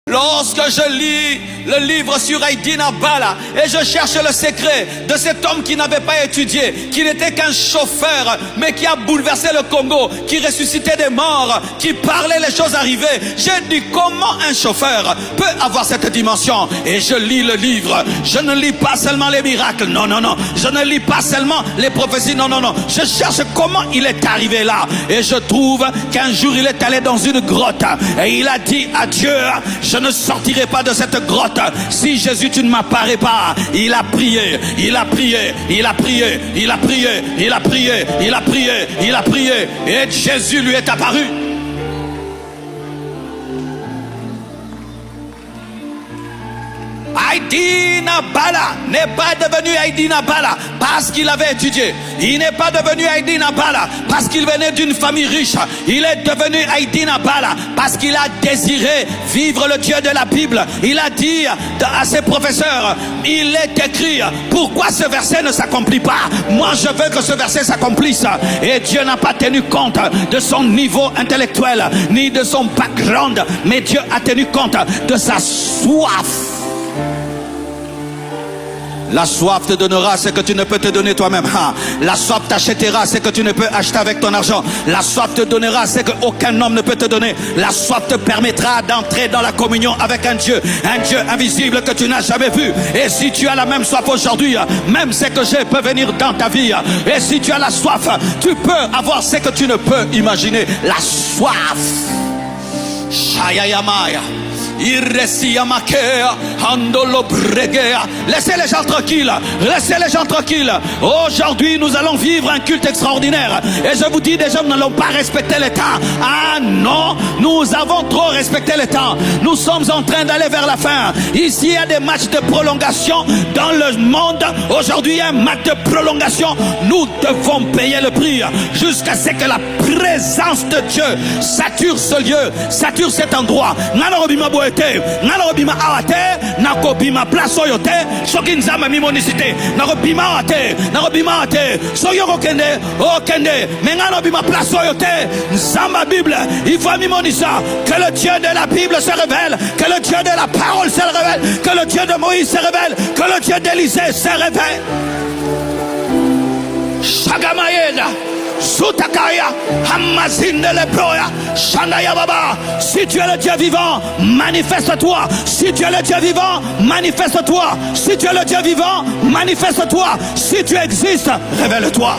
Lorsque je lis le livre sur Aïdina Bala et je cherche le secret de cet homme qui n'avait pas étudié, qui n'était qu'un chauffeur, mais qui a bouleversé le Congo, qui ressuscitait des morts, qui parlait les choses arrivées, j'ai dit comment un chauffeur peut avoir cette dimension? Et je lis le livre, je ne lis pas seulement les miracles, non, non, non, je ne lis pas seulement les prophéties, non, non, non, je cherche comment il est arrivé là. Et je trouve qu'un jour il est allé dans une grotte et il a dit à Dieu, je ne sortirai pas de cette grotte si Jésus tu ne m'apparais pas. Il a prié, il a prié, il a prié, il a prié, il a prié, il a prié, il a prié, et Jésus lui est apparu. Aïdina Bala n'est pas devenu Aïdina Bala parce qu'il avait étudié. Il n'est pas devenu Aïdina Bala parce qu'il venait d'une famille riche. Il est devenu Aïdina Bala parce qu'il a désiré vivre le Dieu de la Bible. Il a dit à ses professeurs, il est écrit, pourquoi ce verset ne s'accomplit pas? Moi je veux que ce verset s'accomplisse. Et Dieu n'a pas tenu compte de son niveau intellectuel ni de son background, mais Dieu a tenu compte de sa soif. La soif te donnera ce que tu ne peux te donner toi-même. La soif t'achètera ce que tu ne peux acheter avec ton argent. La soif te donnera ce qu'aucun homme ne peut te donner. La soif te permettra d'entrer dans la communion avec un Dieu invisible que tu n'as jamais vu. Et si tu as la même soif aujourd'hui, même ce que j'ai peut venir dans ta vie. Et si tu as la soif, tu peux avoir ce que tu ne peux imaginer. La soif. Shayayamaya. Laissez les gens tranquilles. Laissez les gens tranquilles. Aujourd'hui, nous allons vivre un culte extraordinaire. Et je vous dis, des gens n'allons pas respecter le temps. Ah non, nous avons trop respecté le temps. Nous sommes en train d'aller vers la fin. Ici, il y a des matchs de prolongation dans le monde. Aujourd'hui, il y a un match de prolongation. Nous devons payer le prix jusqu'à ce que la présence de Dieu sature ce lieu, sature cet endroit. Nalobima awate, nakobima place oyote, sokinzama mimonicité, nakobima awate, soyoko kende, o kende, mengalobima place oyote, nzamba Bible, il faut mimonisa, que le Dieu de la Bible se révèle, que le Dieu de la parole se révèle, que le Dieu de Moïse se révèle, que le Dieu d'Élisée se révèle. Shagamayeda. Sutakaya, Hamazinde Lebroya, Shandaya Baba. Si tu es le Dieu vivant, manifeste-toi. Si tu es le Dieu vivant, manifeste-toi. Si tu es le Dieu vivant, manifeste-toi. Si tu existes, révèle-toi.